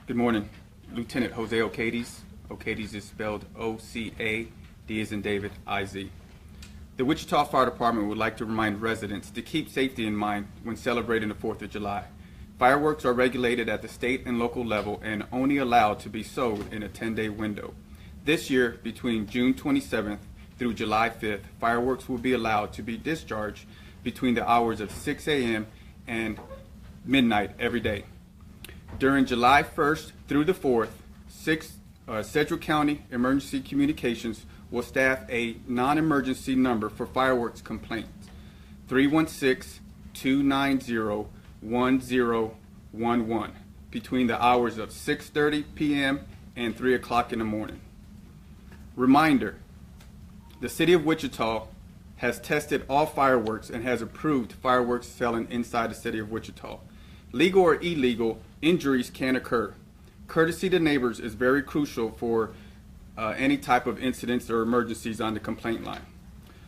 Good morning. Lieutenant Jose Ocades. Ocades is spelled O-C-A, D as in David, I-Z. The Wichita Fire Department would like to remind residents to keep safety in mind when celebrating the 4th of July. Fireworks are regulated at the state and local level and only allowed to be sold in a 10-day window. This year, between June 27th through July 5th, fireworks will be allowed to be discharged between the hours of 6 a.m. and midnight every day. During July 1st through the 4th, Sedgwick County Emergency Communications will staff a non-emergency number for fireworks complaints, 316-290-1011, between the hours of 6:30 p.m. and 3 o'clock in the morning. Reminder, the City of Wichita has tested all fireworks and has approved fireworks selling inside the City of Wichita. Legal or illegal, injuries can occur. Courtesy to neighbors is very crucial for any type of incidents or emergencies on the complaint line.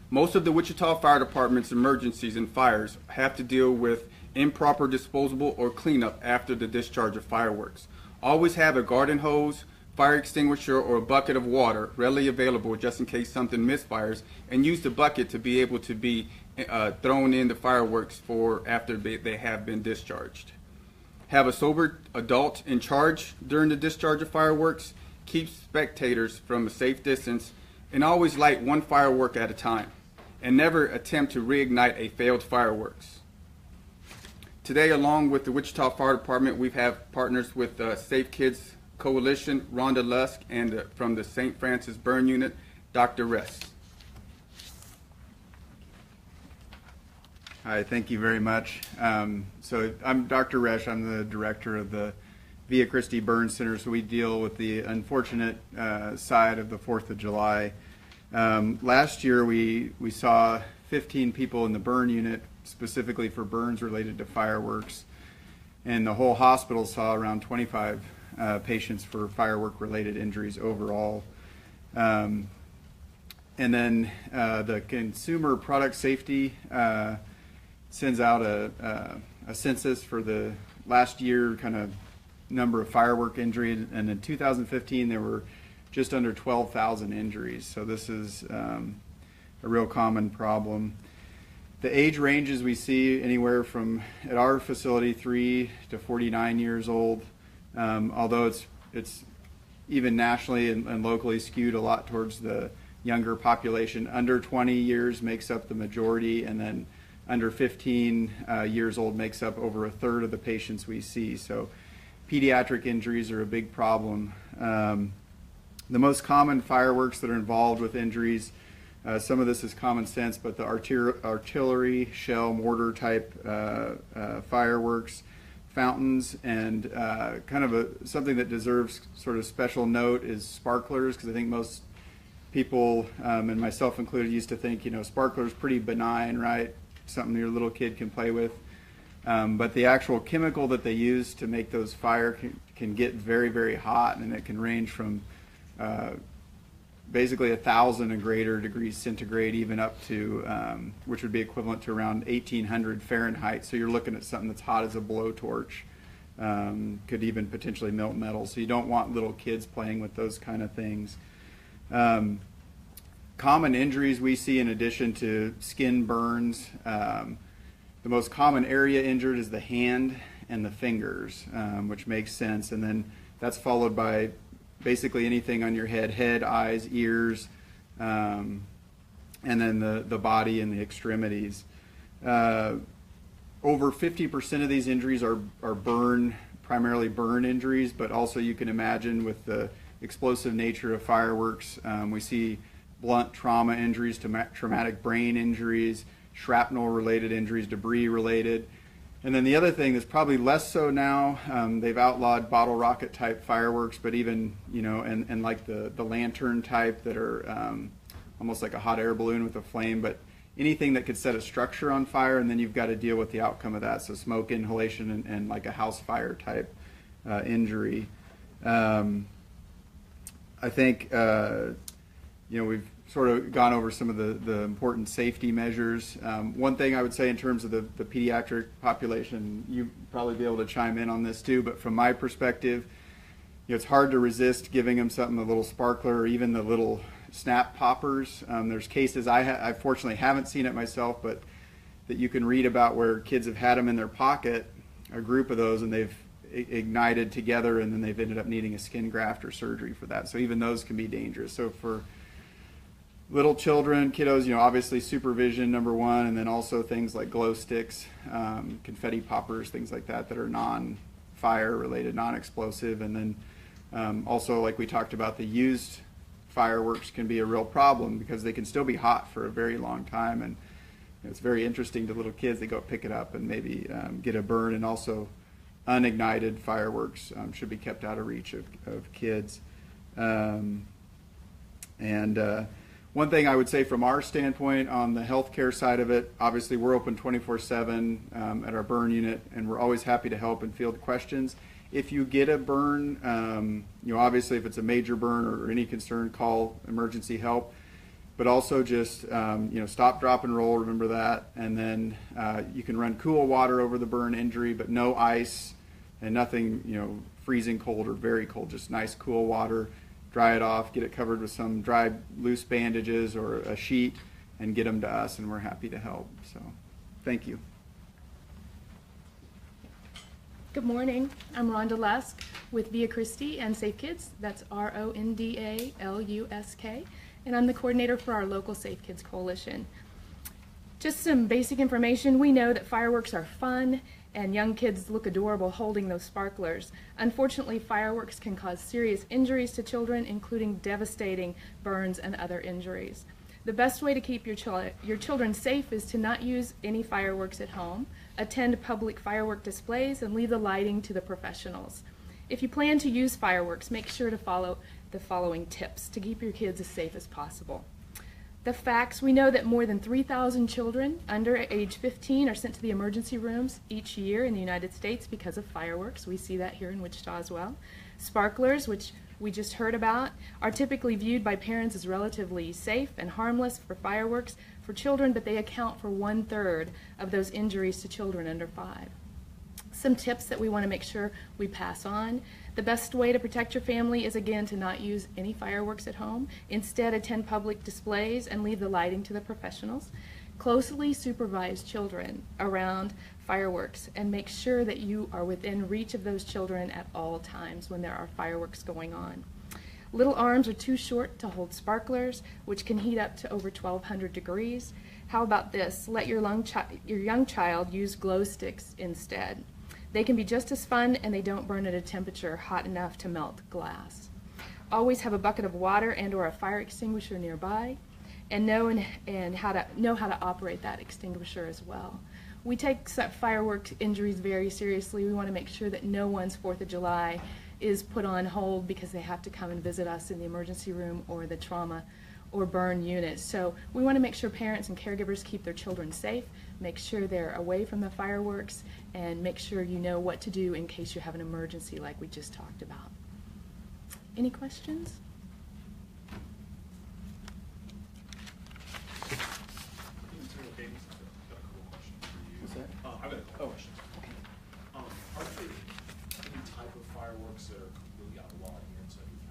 Most of the Wichita Fire Department's emergencies and fires have to deal with improper disposal or cleanup after the discharge of fireworks. Always have a garden hose, fire extinguisher, or a bucket of water readily available just in case something misfires, and use the bucket to be able to be thrown in the fireworks for after they have been discharged. Have a sober adult in charge during the discharge of fireworks. Keep spectators from a safe distance, and always light one firework at a time, and never attempt to reignite a failed fireworks. Today, along with the Wichita Fire Department, we have partners with Safe Kids Coalition, Rhonda Lusk, and from the St. Francis Burn Unit, Dr. Ress. Hi, thank you very much. So I'm Dr. Resch. I'm the director of the Via Christi Burn Center, so we deal with the unfortunate side of the 4th of July. Last year we saw 15 people in the burn unit specifically for burns related to fireworks, and the whole hospital saw around 25 patients for firework related injuries overall. And then the Consumer Product Safety sends out a census for the last year kind of number of firework injuries, and in 2015 there were just under 12,000 injuries. So this is a real common problem. The age ranges we see anywhere from, at our facility, 3 to 49 years old, although it's even nationally and locally skewed a lot towards the younger population. Under 20 years makes up the majority, and then under 15 years old makes up over a third of the patients we see. So pediatric injuries are a big problem. The most common fireworks that are involved with injuries, some of this is common sense, but the artillery, shell, mortar type fireworks, fountains, and kind of something that deserves sort of special note is sparklers, because I think most people, and myself included, used to think, sparklers pretty benign, right? Something your little kid can play with. But the actual chemical that they use to make those fire can get very, very hot, and it can range from basically 1,000 and greater degrees centigrade, even up to, which would be equivalent to around 1,800 Fahrenheit. So you're looking at something that's hot as a blowtorch. Could even potentially melt metal. So you don't want little kids playing with those kind of things. Common injuries we see in addition to skin burns, the most common area injured is the hand and the fingers, which makes sense. And then that's followed by basically anything on your head, eyes, ears, and then the body and the extremities. Over 50% of these injuries are primarily burn injuries, but also you can imagine with the explosive nature of fireworks, we see blunt trauma injuries, traumatic brain injuries, shrapnel related injuries, debris related. And then the other thing that's probably less so now, they've outlawed bottle rocket type fireworks, but even, and like the lantern type that are almost like a hot air balloon with a flame, but anything that could set a structure on fire, and then you've got to deal with the outcome of that. So smoke inhalation and like a house fire type injury. I think, we've sort of gone over some of the important safety measures. One thing I would say in terms of the pediatric population, you'd probably be able to chime in on this too, but from my perspective, it's hard to resist giving them something, a little sparkler or even the little snap poppers. There's cases I fortunately haven't seen it myself, but that you can read about where kids have had them in their pocket, a group of those, and they've ignited together, and then they've ended up needing a skin graft or surgery for that. So even those can be dangerous. So for little children, kiddos, obviously supervision, number one, and then also things like glow sticks, confetti poppers, things like that are non-fire related, non-explosive. And then also, like we talked about, the used fireworks can be a real problem because they can still be hot for a very long time. And it's very interesting to little kids. They go pick it up and maybe get a burn. And also unignited fireworks should be kept out of reach of kids. One thing I would say from our standpoint on the healthcare side of it, obviously we're open 24/7 at our burn unit, and we're always happy to help and field questions. If you get a burn, obviously if it's a major burn or any concern, call emergency help. But also just stop, drop, and roll. Remember that, and then you can run cool water over the burn injury, but no ice and nothing freezing cold or very cold. Just nice cool water. Dry it off, get it covered with some dry loose bandages or a sheet, and get them to us, and we're happy to help. So, thank you. Good morning. I'm Rhonda Lusk with Via Christi and Safe Kids. That's RONDALUSK. And I'm the coordinator for our local Safe Kids Coalition. Just some basic information. We know that fireworks are fun and young kids look adorable holding those sparklers. Unfortunately, fireworks can cause serious injuries to children, including devastating burns and other injuries. The best way to keep your children safe is to not use any fireworks at home, attend public firework displays, and leave the lighting to the professionals. If you plan to use fireworks, make sure to follow the following tips to keep your kids as safe as possible. The facts: we know that more than 3,000 children under age 15 are sent to the emergency rooms each year in the United States because of fireworks. We see that here in Wichita as well. Sparklers, which we just heard about, are typically viewed by parents as relatively safe and harmless for fireworks for children, but they account for 1/3 of those injuries to children under 5. Some tips that we want to make sure we pass on. The best way to protect your family is, again, to not use any fireworks at home. Instead, attend public displays and leave the lighting to the professionals. Closely supervise children around fireworks and make sure that you are within reach of those children at all times when there are fireworks going on. Little arms are too short to hold sparklers, which can heat up to over 1,200 degrees. How about this? Let your young child use glow sticks instead. They can be just as fun, and they don't burn at a temperature hot enough to melt glass. Always have a bucket of water and/or a fire extinguisher nearby, and know how to operate that extinguisher as well. We take fireworks injuries very seriously. We want to make sure that no one's 4th of July is put on hold because they have to come and visit us in the emergency room or the trauma or burn unit. So we want to make sure parents and caregivers keep their children safe, make sure they're away from the fireworks, and make sure you know what to do in case you have an emergency like we just talked about. Any questions? What's that? I've got a couple questions. Are there any type of fireworks that are completely out of law here in Sedgwick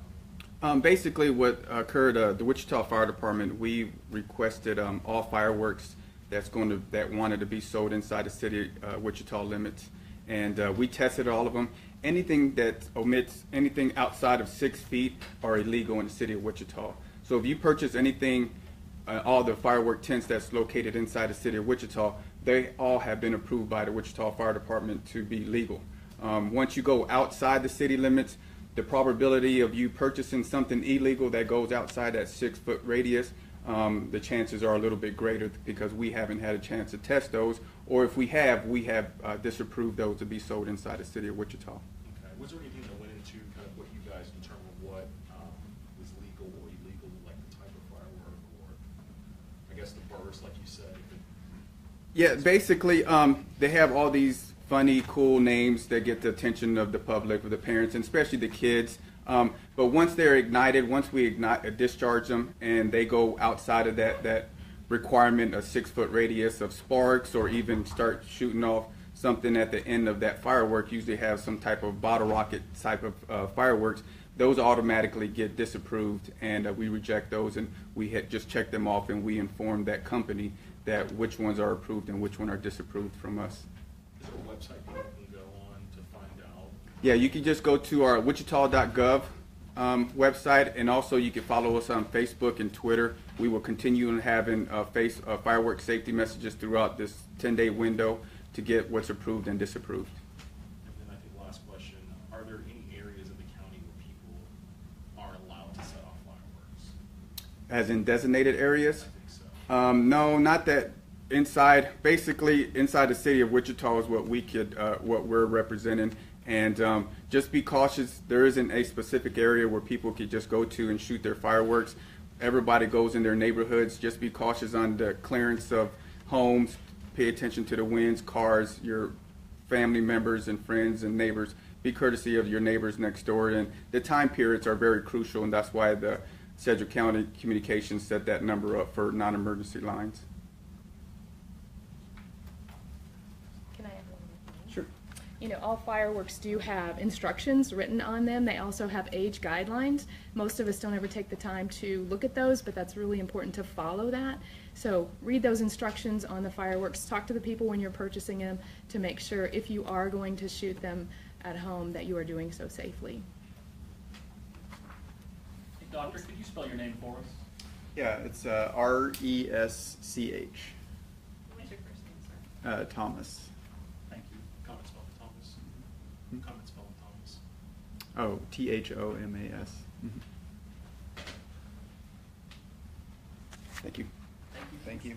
County? Basically, what occurred, the Wichita Fire Department, we requested all fireworks that wanted to be sold inside the city Wichita limits, and we tested all of them. Anything that omits anything outside of 6 feet are illegal in the city of Wichita. So if you purchase anything, all the firework tents that's located inside the city of Wichita, they all have been approved by the Wichita Fire Department to be legal. Once you go outside the city limits, the probability of you purchasing something illegal that goes outside that 6-foot radius, the chances are a little bit greater because we haven't had a chance to test those, or if we have disapproved those to be sold inside the city of Wichita. Okay. Was there anything that went into kind of what you guys determined what was legal or illegal, like the type of firework, or I guess the burst, like you said? Yeah, basically, they have all these funny, cool names that get the attention of the public, of the parents, and especially the kids. But once they're ignited, once we discharge them, and they go outside of that requirement of 6-foot radius of sparks, or even start shooting off something at the end of that firework, usually have some type of bottle rocket type of fireworks, those automatically get disapproved, and we reject those, and we just check them off, and we inform that company that which ones are approved and which one are disapproved from us. Is there a website people can go on to find out? Yeah, you can just go to our wichita.gov website, and also you can follow us on Facebook and Twitter. We will continue having fireworks safety messages throughout this 10-day window to get what's approved and disapproved. And then I think last question, are there any areas of the county where people aren't allowed to set off fireworks? As in designated areas? I think so. No, not that. Basically inside the city of Wichita is what what we're representing. And just be cautious. There isn't a specific area where people could just go to and shoot their fireworks. Everybody goes in their neighborhoods. Just be cautious on the clearance of homes. Pay attention to the winds, cars, your family members and friends and neighbors. Be courtesy of your neighbors next door. And the time periods are very crucial, and that's why the Sedgwick County Communications set that number up for non-emergency lines. Can I add one more thing? Sure. You know, all fireworks do have instructions written on them. They also have age guidelines. Most of us don't ever take the time to look at those, but that's really important to follow that. So read those instructions on the fireworks. Talk to the people when you're purchasing them to make sure if you are going to shoot them at home that you are doing so safely. Hey, Doctor, could you spell your name for us? Yeah, it's R-E-S-C-H. What's your first name, sir? Thomas. Thank you. Comment spelled Thomas. Comment spelled Thomas. Oh, T-H-O-M-A-S. Mm-hmm. Thank you. Thank you. Thank you.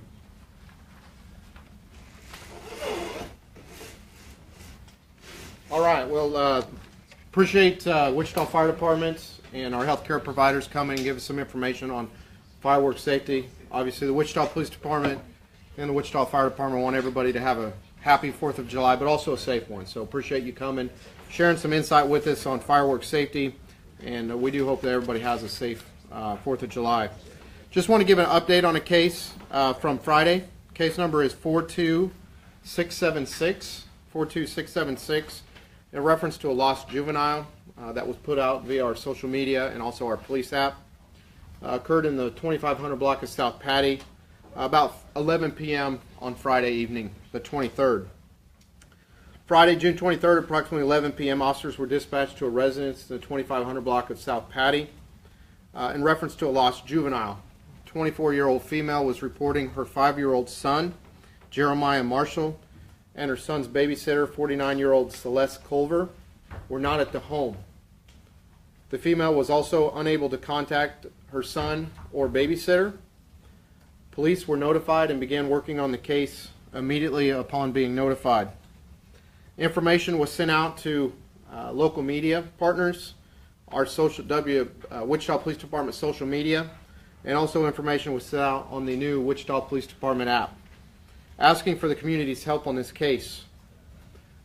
All right. Well, appreciate Wichita Fire Department and our healthcare providers coming and give us some information on fireworks safety. Obviously, the Wichita Police Department and the Wichita Fire Department want everybody to have a happy 4th of July, but also a safe one. So appreciate you coming, sharing some insight with us on fireworks safety, and we do hope that everybody has a safe 4th of July. Just want to give an update on a case from Friday. Case number is 42676. 42676. In reference to a lost juvenile that was put out via our social media and also our police app. Occurred in the 2500 block of South Patty about 11 p.m. on Friday evening, the 23rd. Friday, June 23rd, approximately 11 p.m., officers were dispatched to a residence in the 2500 block of South Patty in reference to a lost juvenile. 24-year-old female was reporting her 5-year-old son, Jeremiah Marshall, and her son's babysitter, 49-year-old Celeste Culver, were not at the home. The female was also unable to contact her son or babysitter. Police were notified and began working on the case immediately upon being notified. Information was sent out to local media partners, our Wichita Police Department social media, and also information was sent out on the new Wichita Police Department app, asking for the community's help on this case.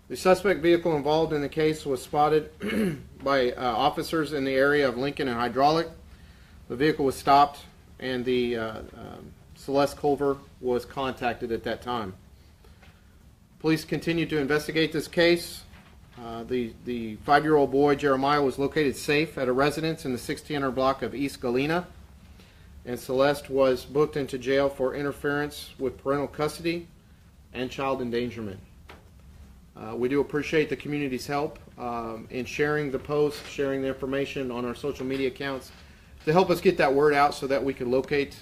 The suspect vehicle involved in the case was spotted by officers in the area of Lincoln and Hydraulic. The vehicle was stopped, and the Celeste Culver was contacted at that time. Police continued to investigate this case. The 5-year-old boy, Jeremiah, was located safe at a residence in the 1600 block of East Galena, and Celeste was booked into jail for interference with parental custody and child endangerment. We do appreciate the community's help in sharing the post, sharing the information on our social media accounts to help us get that word out so that we can locate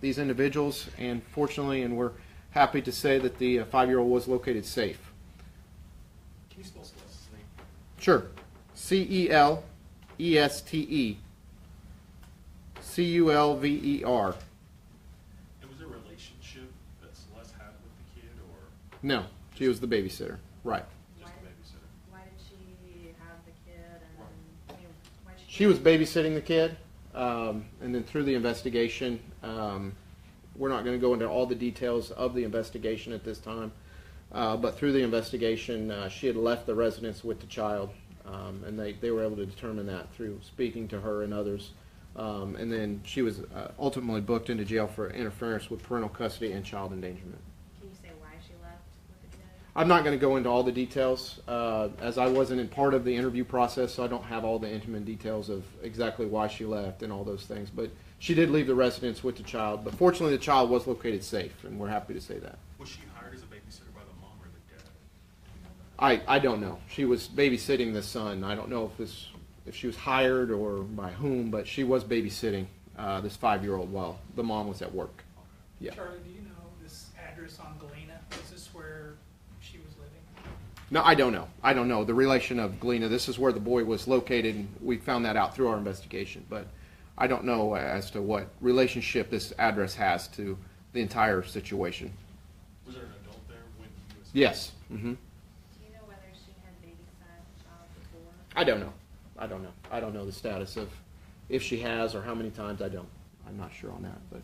these individuals. And fortunately, and we're happy to say that the 5-year-old was located safe. Can you spell Celeste's name? Sure. C-E-L-E-S-T-E. C-U-L-V-E-R. And was there a relationship that Celeste had with the kid, or No, she was the babysitter. Right. just the babysitter? Why did she have the kid, and I mean, why did She was babysitting the kid, and then through the investigation, we're not going to go into all the details of the investigation at this time, but through the investigation, she had left the residence with the child, and they were able to determine that through speaking to her and others. And then she was ultimately booked into jail for interference with parental custody and child endangerment. Can you say why she left with the kid? I'm not going to go into all the details, as I wasn't in part of the interview process, so I don't have all the intimate details of exactly why she left and all those things. But she did leave the residence with the child. But fortunately, the child was located safe, and we're happy to say that. Was she hired as a babysitter by the mom or the dad? Do you know that? I don't know. She was babysitting the son. I don't know if she was hired or by whom, but she was babysitting this 5-year-old while the mom was at work. Yeah. Charlie, do you know this address on Galena? Is this where she was living? No, I don't know. I don't know the relation of Galena. This is where the boy was located, and we found that out through our investigation. But I don't know as to what relationship this address has to the entire situation. Was there an adult there when he was? Yes. Mm-hmm. Do you know whether she had babysat the child before? I don't know. I don't know. I don't know the status of if she has or how many times. I'm not sure on that. But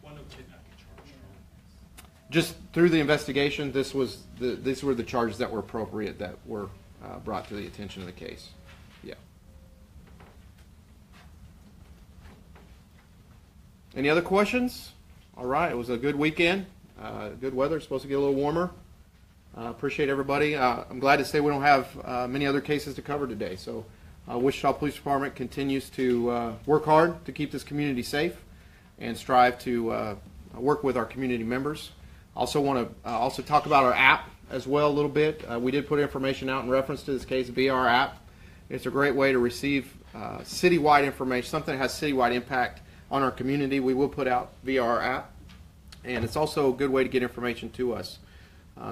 Why no kidnapping charge? just through the investigation, these were the charges that were appropriate that were brought to the attention of the case. Yeah. Any other questions? All right. It was a good weekend. Good weather. It's supposed to get a little warmer. Appreciate everybody. I'm glad to say we don't have many other cases to cover today. So Wichita Police Department continues to work hard to keep this community safe and strive to work with our community members. Also want to also talk about our app as well a little bit. We did put information out in reference to this case via our app. It's a great way to receive citywide information, something that has citywide impact on our community. We will put out via our app, and it's also a good way to get information to us.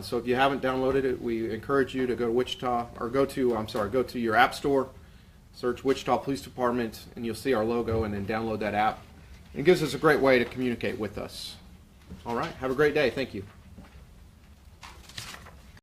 So if you haven't downloaded it, we encourage you to go to go to your app store, search Wichita Police Department, and you'll see our logo, and then download that app. It gives us a great way to communicate with us. All right, have a great day. Thank you.